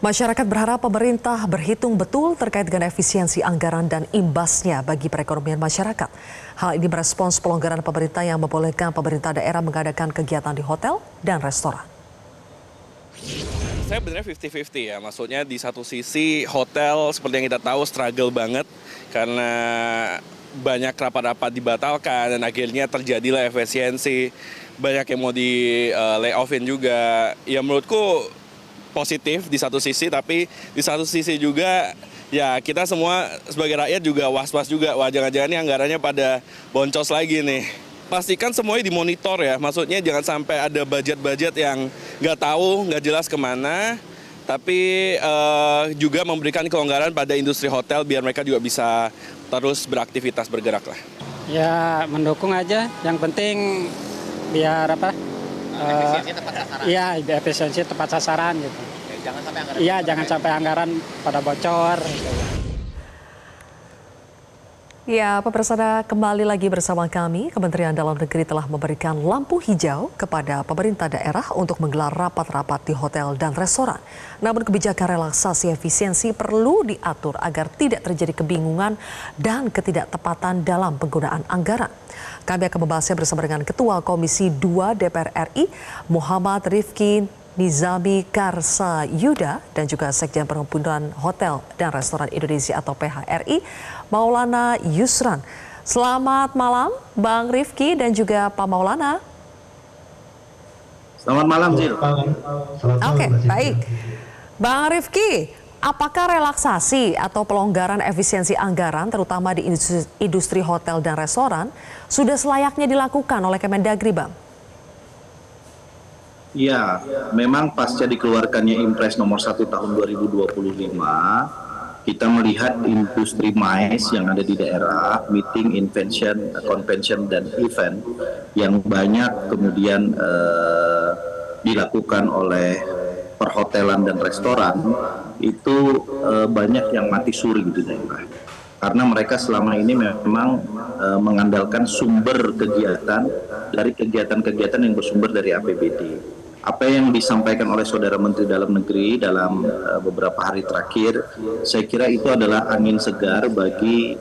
Masyarakat berharap pemerintah berhitung betul terkait dengan efisiensi anggaran dan imbasnya bagi perekonomian masyarakat. Hal ini merespons pelonggaran pemerintah yang membolehkan pemerintah daerah mengadakan kegiatan di hotel dan restoran. Saya benernya 50-50 ya, maksudnya di satu sisi hotel seperti yang kita tahu struggle banget karena banyak rapat-rapat dibatalkan dan akhirnya terjadilah efisiensi, banyak yang mau di layoffin juga. Ya menurutku positif di satu sisi, tapi di satu sisi juga ya kita semua sebagai rakyat juga was-was juga, wah jangan-jangan ini anggarannya pada boncos lagi nih. Pastikan semuanya dimonitor ya, maksudnya jangan sampai ada budget-budget yang nggak tahu, nggak jelas kemana, tapi juga memberikan kelonggaran pada industri hotel biar mereka juga bisa terus beraktivitas bergerak lah. Ya mendukung aja, yang penting biar apa? Efisiensi tepat sasaran. Iya, efisiensi tepat sasaran gitu. Jangan sampai anggaran. Iya, jangan sampai anggaran pada bocor. Gitu. Ya, pemirsa, kembali lagi bersama kami. Kementerian Dalam Negeri telah memberikan lampu hijau kepada pemerintah daerah untuk menggelar rapat-rapat di hotel dan restoran. Namun kebijakan relaksasi efisiensi perlu diatur agar tidak terjadi kebingungan dan ketidaktepatan dalam penggunaan anggaran. Kami akan membahasnya bersama dengan Ketua Komisi 2 DPR RI, Muhammad Rifki Nizami Karsayuda, dan juga Sekjen Perhimpunan Hotel dan Restoran Indonesia atau PHRI, Maulana Yusran. Selamat malam Bang Rifki dan juga Pak Maulana. Selamat malam, Zil. Oke, baik. Bang Rifki, apakah relaksasi atau pelonggaran efisiensi anggaran terutama di industri hotel dan restoran sudah selayaknya dilakukan oleh Kemendagri, Bang? Ya, memang pasca dikeluarkannya Impres nomor 1 tahun 2025, kita melihat industri MICE yang ada di daerah, meeting, invention, convention, dan event yang banyak kemudian dilakukan oleh perhotelan dan restoran, itu banyak yang mati suri di daerah. Karena mereka selama ini memang mengandalkan sumber kegiatan dari kegiatan-kegiatan yang bersumber dari APBD. Apa yang disampaikan oleh Saudara Menteri Dalam Negeri dalam beberapa hari terakhir, saya kira itu adalah angin segar bagi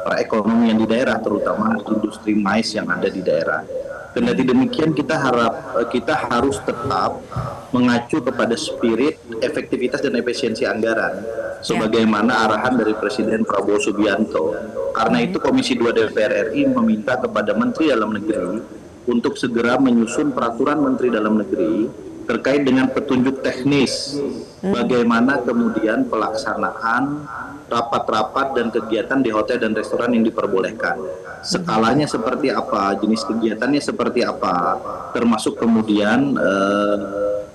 perekonomian di daerah, terutama industri MICE yang ada di daerah. Kendati demikian, kita harus tetap mengacu kepada spirit, efektivitas dan efisiensi anggaran, sebagaimana arahan dari Presiden Prabowo Subianto. Karena itu Komisi 2 DPR RI meminta kepada Menteri Dalam Negeri untuk segera menyusun peraturan Menteri Dalam Negeri terkait dengan petunjuk teknis bagaimana kemudian pelaksanaan rapat-rapat dan kegiatan di hotel dan restoran yang diperbolehkan. Skalanya seperti apa, jenis kegiatannya seperti apa, termasuk kemudian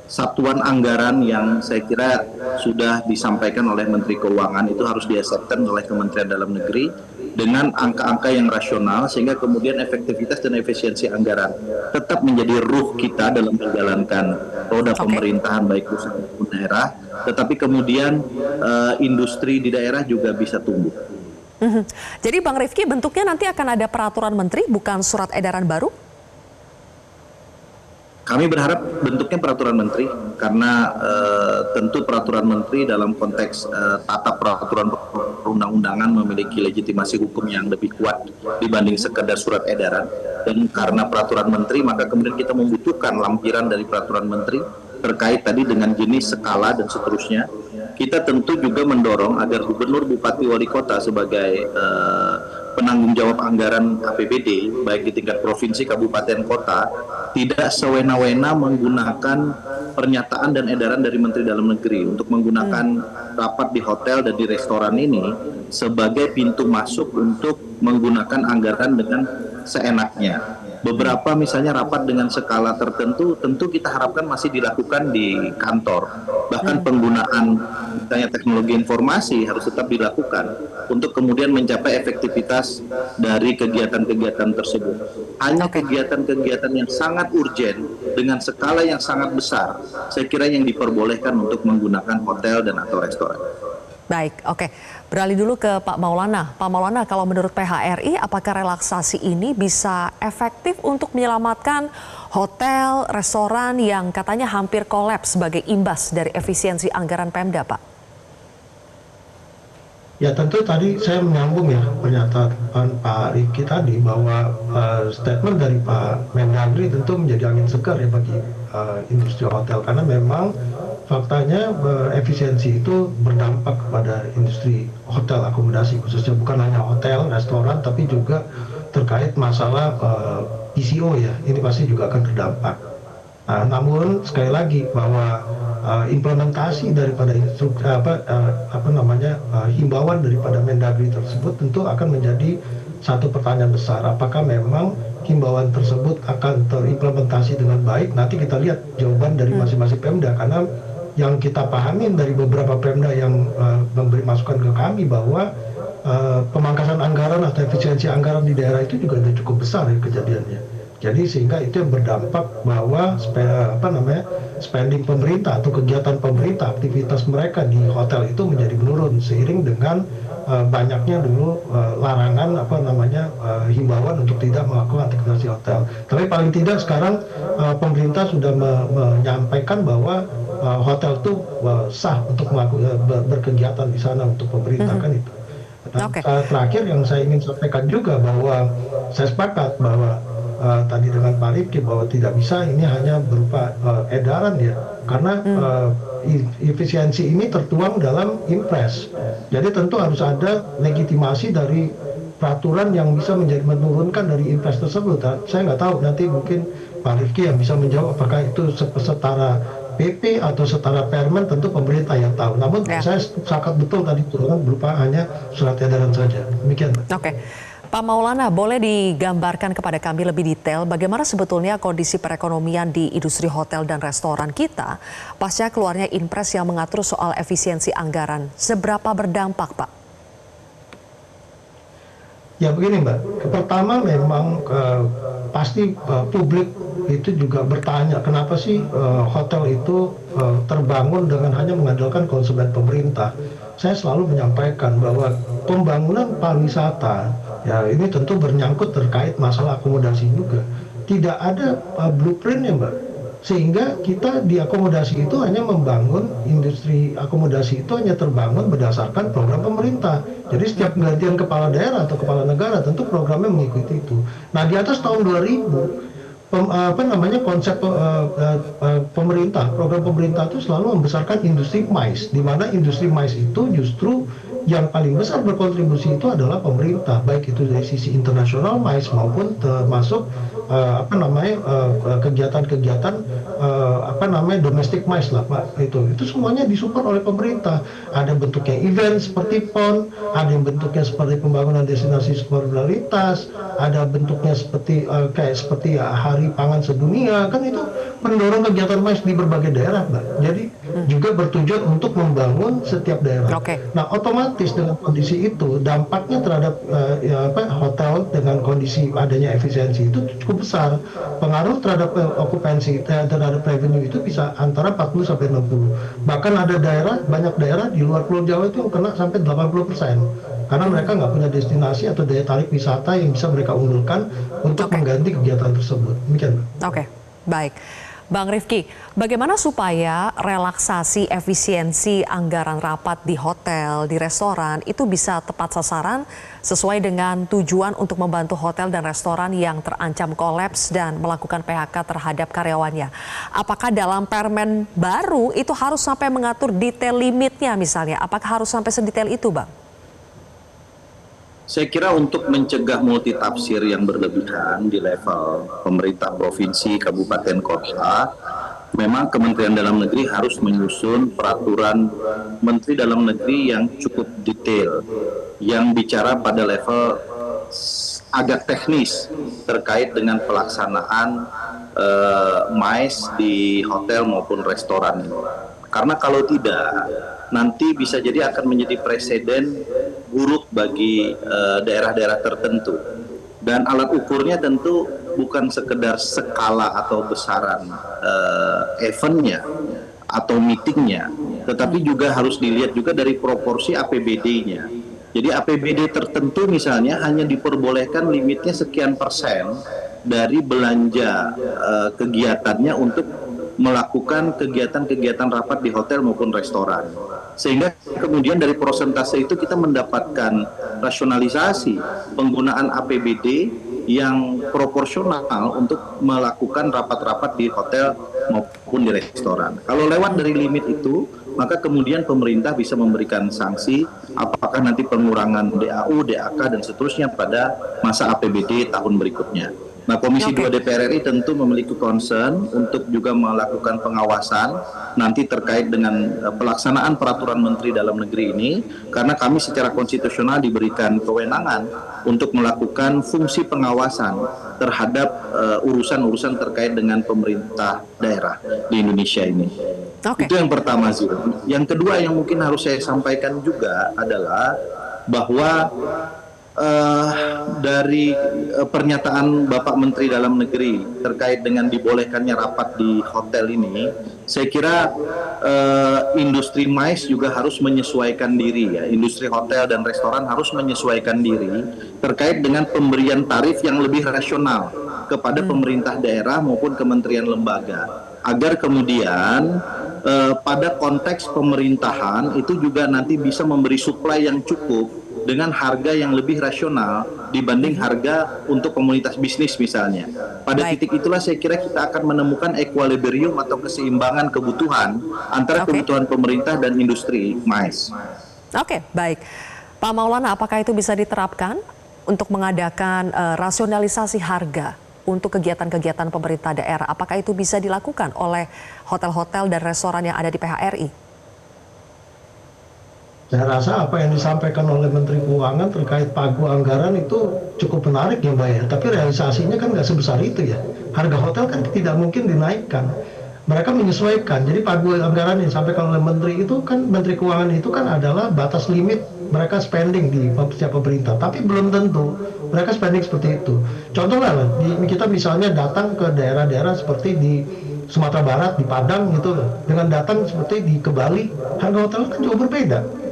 satuan anggaran yang saya kira sudah disampaikan oleh Menteri Keuangan itu harus diasepkan oleh Kementerian Dalam Negeri dengan angka-angka yang rasional sehingga kemudian efektivitas dan efisiensi anggaran tetap menjadi ruh kita dalam menjalankan roda pemerintahan baik pusat maupun daerah, tetapi kemudian industri di daerah juga bisa tumbuh. Jadi Bang Rifki, bentuknya nanti akan ada peraturan menteri bukan surat edaran baru? Kami berharap bentuknya peraturan menteri karena tentu peraturan menteri dalam konteks tata peraturan perundang-undangan memiliki legitimasi hukum yang lebih kuat dibanding sekedar surat edaran. Dan karena peraturan menteri maka kemudian kita membutuhkan lampiran dari peraturan menteri terkait tadi dengan jenis, skala dan seterusnya. Kita tentu juga mendorong agar gubernur, bupati, wali kota sebagai penanggung jawab anggaran APBD baik di tingkat provinsi, kabupaten, kota tidak sewena-wena menggunakan pernyataan dan edaran dari Menteri Dalam Negeri untuk menggunakan rapat di hotel dan di restoran ini sebagai pintu masuk untuk menggunakan anggaran dengan seenaknya. Beberapa misalnya rapat dengan skala tertentu tentu kita harapkan masih dilakukan di kantor. Bahkan penggunaan misalnya teknologi informasi harus tetap dilakukan untuk kemudian mencapai efektivitas dari kegiatan-kegiatan tersebut. Hanya kegiatan-kegiatan yang sangat urgen dengan skala yang sangat besar, saya kira yang diperbolehkan untuk menggunakan hotel dan atau restoran. Baik, oke. Beralih dulu ke Pak Maulana. Pak Maulana, kalau menurut PHRI, apakah relaksasi ini bisa efektif untuk menyelamatkan hotel, restoran yang katanya hampir kolaps sebagai imbas dari efisiensi anggaran Pemda, Pak? Ya tentu tadi saya menyambung ya pernyataan Pak Rifki tadi bahwa statement dari Pak Mendagri tentu menjadi angin segar ya bagi industri hotel karena memang faktanya efisiensi itu berdampak kepada industri hotel akomodasi khususnya bukan hanya hotel, restoran tapi juga terkait masalah PCO ya ini pasti juga akan terdampak. Namun sekali lagi bahwa implementasi daripada himbauan daripada Mendagri tersebut tentu akan menjadi satu pertanyaan besar. Apakah memang himbauan tersebut akan terimplementasi dengan baik? Nanti kita lihat jawaban dari masing-masing Pemda karena yang kita pahamin dari beberapa Pemda yang memberi masukan ke kami bahwa pemangkasan anggaran atau efisiensi anggaran di daerah itu juga sudah cukup besar ya kejadiannya. Jadi sehingga itu yang berdampak bahwa spending pemerintah atau kegiatan pemerintah, aktivitas mereka di hotel itu menjadi menurun seiring dengan banyaknya dulu larangan himbauan untuk tidak melakukan aktivitas di hotel. Tapi paling tidak sekarang pemerintah sudah menyampaikan bahwa hotel itu sah untuk melakukan berkegiatan di sana untuk pemerintah kan itu. Dan terakhir yang saya ingin sampaikan juga bahwa saya sepakat bahwa tadi dengan Pak Rifki bahwa tidak bisa ini hanya berupa edaran ya karena efisiensi ini tertuang dalam impres jadi tentu harus ada legitimasi dari peraturan yang bisa menurunkan dari impres tersebut. Saya nggak tahu nanti mungkin Pak Rifki yang bisa menjawab apakah itu setara PP atau setara permen tentu pemerintah yang tahu. Namun saya sepakat betul tadi turunkan berupa hanya surat edaran saja. Demikian. Oke. Pak Maulana, boleh digambarkan kepada kami lebih detail bagaimana sebetulnya kondisi perekonomian di industri hotel dan restoran kita pasca keluarnya Inpres yang mengatur soal efisiensi anggaran. Seberapa berdampak, Pak? Ya begini Mbak, pertama memang pasti publik itu juga bertanya kenapa sih hotel itu terbangun dengan hanya mengandalkan konsumen pemerintah. Saya selalu menyampaikan bahwa pembangunan pariwisata ya ini tentu bernyangkut terkait masalah akomodasi juga. Tidak ada blueprintnya Mbak. Sehingga kita di akomodasi itu hanya membangun industri akomodasi itu hanya terbangun berdasarkan program pemerintah. Jadi setiap gantian kepala daerah atau kepala negara tentu programnya mengikuti itu. Nah di atas tahun 2000 konsep pemerintah, program pemerintah itu selalu membesarkan industri MICE, di mana industri MICE itu justru yang paling besar berkontribusi itu adalah pemerintah, baik itu dari sisi internasional MICE maupun termasuk kegiatan-kegiatan domestic MICE lah Pak. Itu semuanya disupport oleh pemerintah. Ada bentuknya event seperti PON, ada yang bentuknya seperti pembangunan destinasi prioritas, ada bentuknya seperti Hari Pangan Sedunia, kan itu mendorong kegiatan MICE di berbagai daerah, Mbak. Jadi juga bertujuan untuk membangun setiap daerah. Nah, otomatis dengan kondisi itu dampaknya terhadap hotel dengan kondisi adanya efisiensi itu cukup besar. Pengaruh terhadap okupansi terhadap revenue itu bisa antara 40 sampai 60. Bahkan ada banyak daerah di luar Pulau Jawa itu yang kena sampai 80%. Karena mereka nggak punya destinasi atau daya tarik wisata yang bisa mereka unggulkan untuk mengganti kegiatan tersebut. Demikian. Baik. Bang Rifki, bagaimana supaya relaksasi efisiensi anggaran rapat di hotel, di restoran itu bisa tepat sasaran sesuai dengan tujuan untuk membantu hotel dan restoran yang terancam kolaps dan melakukan PHK terhadap karyawannya? Apakah dalam permen baru itu harus sampai mengatur detail limitnya misalnya? Apakah harus sampai sedetail itu, Bang? Saya kira untuk mencegah multitafsir yang berlebihan di level pemerintah provinsi, kabupaten, kota, memang Kementerian Dalam Negeri harus menyusun peraturan Menteri Dalam Negeri yang cukup detail, yang bicara pada level agak teknis terkait dengan pelaksanaan MICE di hotel maupun restoran ini. Karena kalau tidak, nanti bisa jadi akan menjadi presiden buruk bagi daerah-daerah tertentu. Dan alat ukurnya tentu bukan sekedar skala atau besaran eventnya, atau meetingnya, tetapi juga harus dilihat juga dari proporsi APBD-nya. Jadi APBD tertentu misalnya hanya diperbolehkan limitnya sekian persen dari belanja kegiatannya untuk melakukan kegiatan-kegiatan rapat di hotel maupun restoran. Sehingga kemudian dari persentase itu kita mendapatkan rasionalisasi penggunaan APBD yang proporsional untuk melakukan rapat-rapat di hotel maupun di restoran. Kalau lewat dari limit itu, maka kemudian pemerintah bisa memberikan sanksi apakah nanti pengurangan DAU, DAK, dan seterusnya pada masa APBD tahun berikutnya. Nah, Komisi 2 DPR RI tentu memiliki concern untuk juga melakukan pengawasan nanti terkait dengan pelaksanaan peraturan Menteri Dalam Negeri ini, karena kami secara konstitusional diberikan kewenangan untuk melakukan fungsi pengawasan terhadap urusan-urusan terkait dengan pemerintah daerah di Indonesia ini. Itu yang pertama sih. Yang kedua yang mungkin harus saya sampaikan juga adalah bahwa dari pernyataan Bapak Menteri Dalam Negeri terkait dengan dibolehkannya rapat di hotel ini, saya kira industri MICE juga harus menyesuaikan diri ya. Industri hotel dan restoran harus menyesuaikan diri terkait dengan pemberian tarif yang lebih rasional kepada pemerintah daerah maupun kementerian lembaga, agar kemudian pada konteks pemerintahan itu juga nanti bisa memberi suplai yang cukup dengan harga yang lebih rasional dibanding harga untuk komunitas bisnis misalnya. Pada titik itulah saya kira kita akan menemukan equilibrium atau keseimbangan kebutuhan antara kebutuhan pemerintah dan industri MICE. Oke, baik. Pak Maulana, apakah itu bisa diterapkan untuk mengadakan rasionalisasi harga untuk kegiatan-kegiatan pemerintah daerah? Apakah itu bisa dilakukan oleh hotel-hotel dan restoran yang ada di PHRI? Saya rasa apa yang disampaikan oleh Menteri Keuangan terkait pagu anggaran itu cukup menarik ya Mbak ya. Tapi realisasinya kan nggak sebesar itu ya. Harga hotel kan tidak mungkin dinaikkan. Mereka menyesuaikan. Jadi pagu anggaran yang disampaikan oleh Menteri itu kan, Menteri Keuangan itu kan adalah batas limit mereka spending di setiap pemerintah. Tapi belum tentu mereka spending seperti itu. Contohnya kita misalnya datang ke daerah-daerah seperti di Sumatera Barat, di Padang gitu, dengan datang seperti di Bali, harga hotel kan jauh berbeda.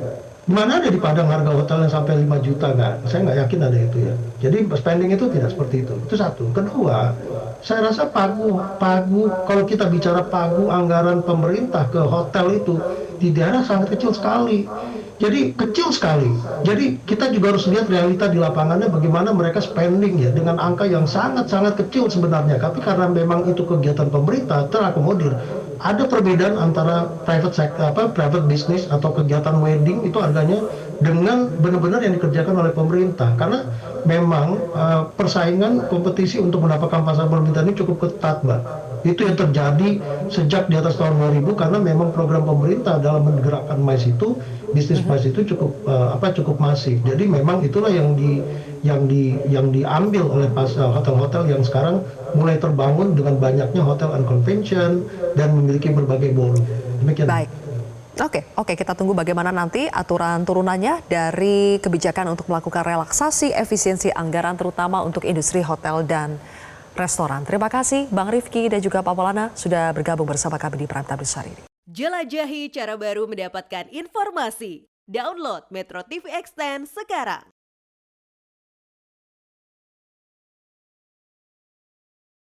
Mana ada di Padang harga hotel yang sampai 5 juta, nggak? Saya nggak yakin ada itu ya. Jadi spending itu tidak seperti itu. Itu satu. Kedua, saya rasa pagu kalau kita bicara pagu anggaran pemerintah ke hotel itu di daerah sangat kecil sekali. Jadi kecil sekali. Jadi kita juga harus lihat realita di lapangannya bagaimana mereka spending ya dengan angka yang sangat-sangat kecil sebenarnya. Tapi karena memang itu kegiatan pemerintah terakomodir. Ada perbedaan antara private business atau kegiatan wedding itu harganya dengan benar-benar yang dikerjakan oleh pemerintah, karena memang persaingan kompetisi untuk mendapatkan pasar pemerintah ini cukup ketat, Mbak. Itu yang terjadi sejak di atas tahun 2000 karena memang program pemerintah dalam menggerakkan MICE itu, bisnis MICE itu cukup masif. Jadi memang itulah yang diambil oleh hotel-hotel yang sekarang mulai terbangun dengan banyaknya hotel and convention dan memiliki berbagai ballroom. Demikian. Baik. Oke, kita tunggu bagaimana nanti aturan turunannya dari kebijakan untuk melakukan relaksasi efisiensi anggaran terutama untuk industri hotel dan restoran. Terima kasih Bang Rifki dan juga Pak Maulana sudah bergabung bersama kami di Prime Time News hari ini. Jelajahi cara baru mendapatkan informasi. Download Metro TV Extend sekarang.